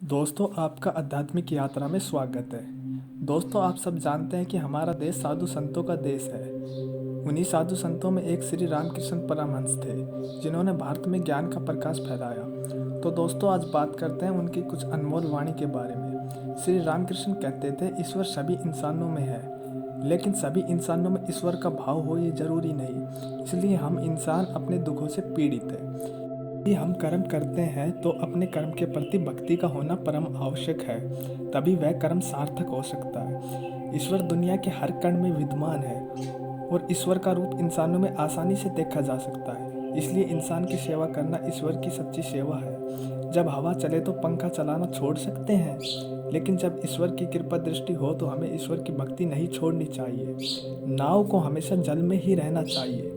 दोस्तों, आपका आध्यात्मिक यात्रा में स्वागत है। दोस्तों, आप सब जानते हैं कि हमारा देश साधु संतों का देश है। उन्हीं साधु संतों में एक श्री रामकृष्ण परमहंस थे, जिन्होंने भारत में ज्ञान का प्रकाश फैलाया। तो दोस्तों, आज बात करते हैं उनकी कुछ अनमोल वाणी के बारे में। श्री रामकृष्ण कहते थे, ईश्वर सभी इंसानों में है, लेकिन सभी इंसानों में ईश्वर का भाव हो ये जरूरी नहीं। इसलिए हम इंसान अपने दुखों से पीड़ित है। यदि हम कर्म करते हैं तो अपने कर्म के प्रति भक्ति का होना परम आवश्यक है, तभी वह कर्म सार्थक हो सकता है। ईश्वर दुनिया के हर कण में विद्यमान है और ईश्वर का रूप इंसानों में आसानी से देखा जा सकता है। इसलिए इंसान की सेवा करना ईश्वर की सच्ची सेवा है। जब हवा चले तो पंखा चलाना छोड़ सकते हैं, लेकिन जब ईश्वर की कृपा दृष्टि हो तो हमें ईश्वर की भक्ति नहीं छोड़नी चाहिए। नाव को हमेशा जल में ही रहना चाहिए,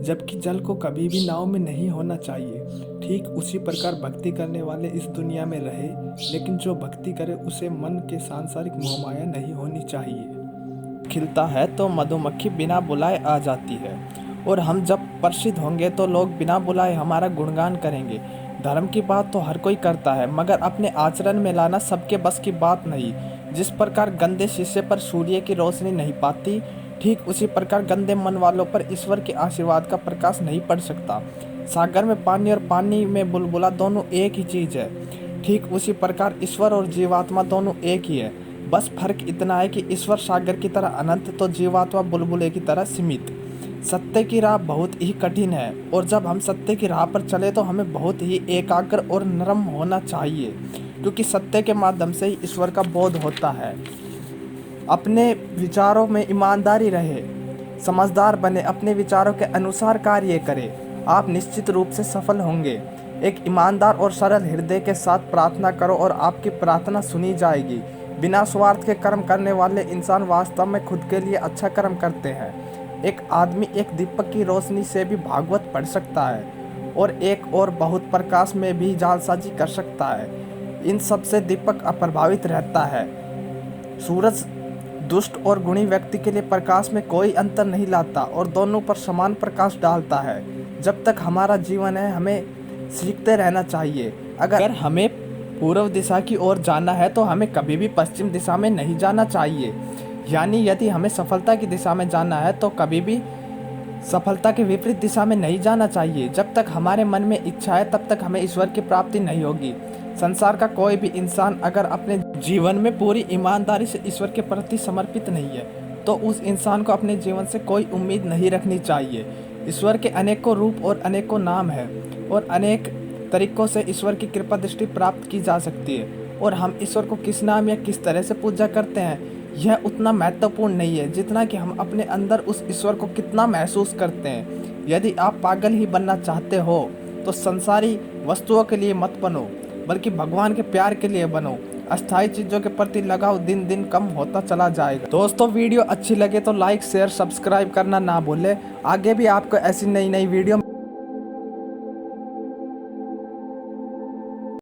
जबकि जल को कभी भी नाव में नहीं होना चाहिए। ठीक उसी प्रकार भक्ति करने वाले इस दुनिया में रहे, लेकिन जो भक्ति करे उसे मन के सांसारिक मोहमाया नहीं होनी चाहिए। खिलता है तो मधुमक्खी बिना बुलाए आ जाती है, और हम जब प्रसिद्ध होंगे तो लोग बिना बुलाए हमारा गुणगान करेंगे। धर्म की बात तो हर कोई करता है, मगर अपने आचरण में लाना सबके बस की बात नहीं। जिस प्रकार गंदे शीशे पर सूर्य की रोशनी नहीं पाती, ठीक उसी प्रकार गंदे मन वालों पर ईश्वर के आशीर्वाद का प्रकाश नहीं पड़ सकता। सागर में पानी और पानी में बुलबुला दोनों एक ही चीज़ है। ठीक उसी प्रकार ईश्वर और जीवात्मा दोनों एक ही है। बस फर्क इतना है कि ईश्वर सागर की तरह अनंत तो जीवात्मा बुलबुले की तरह सीमित। सत्य की राह बहुत ही कठिन है, और जब हम सत्य की राह पर चले तो हमें बहुत ही एकाग्र और नरम होना चाहिए, क्योंकि सत्य के माध्यम से ही ईश्वर का बोध होता है। अपने विचारों में ईमानदारी रहे, समझदार बने, अपने विचारों के अनुसार कार्य करें, आप निश्चित रूप से सफल होंगे। एक ईमानदार और सरल हृदय के साथ प्रार्थना करो और आपकी प्रार्थना सुनी जाएगी। बिना स्वार्थ के कर्म करने वाले इंसान वास्तव में खुद के लिए अच्छा कर्म करते हैं। एक आदमी एक दीपक की रोशनी से भी भागवत पढ़ सकता है, और एक और बहुत प्रकाश में भी जालसाजी कर सकता है। इन सब से दीपक अप्रभावित रहता है। सूरज दुष्ट और गुणी व्यक्ति के लिए प्रकाश में कोई अंतर नहीं लाता और दोनों पर समान प्रकाश डालता है। जब तक हमारा जीवन है, हमें सीखते रहना चाहिए। अगर हमें पूर्व दिशा की ओर जाना है तो हमें कभी भी पश्चिम दिशा में नहीं जाना चाहिए। यानी यदि हमें सफलता की दिशा में जाना है तो कभी भी सफलता के विपरीत दिशा में नहीं जाना चाहिए। जब तक हमारे मन में इच्छा है, तब तक हमें ईश्वर की प्राप्ति नहीं होगी। संसार का कोई भी इंसान अगर अपने जीवन में पूरी ईमानदारी से ईश्वर के प्रति समर्पित नहीं है, तो उस इंसान को अपने जीवन से कोई उम्मीद नहीं रखनी चाहिए। ईश्वर के अनेकों रूप और अनेकों नाम हैं, और अनेक तरीकों से ईश्वर की कृपा दृष्टि प्राप्त की जा सकती है। और हम ईश्वर को किस नाम या किस तरह से पूजा करते हैं, यह उतना महत्वपूर्ण नहीं है जितना कि हम अपने अंदर उस ईश्वर को कितना महसूस करते हैं। यदि आप पागल ही बनना चाहते हो तो संसारी वस्तुओं के लिए मत बनो, बल्कि भगवान के प्यार के लिए बनो। अस्थायी चीज़ों के प्रति लगाव दिन दिन कम होता चला जाएगा। दोस्तों, वीडियो अच्छी लगे तो लाइक शेयर सब्सक्राइब करना ना भूलें। आगे भी आपको ऐसी नई नई वीडियो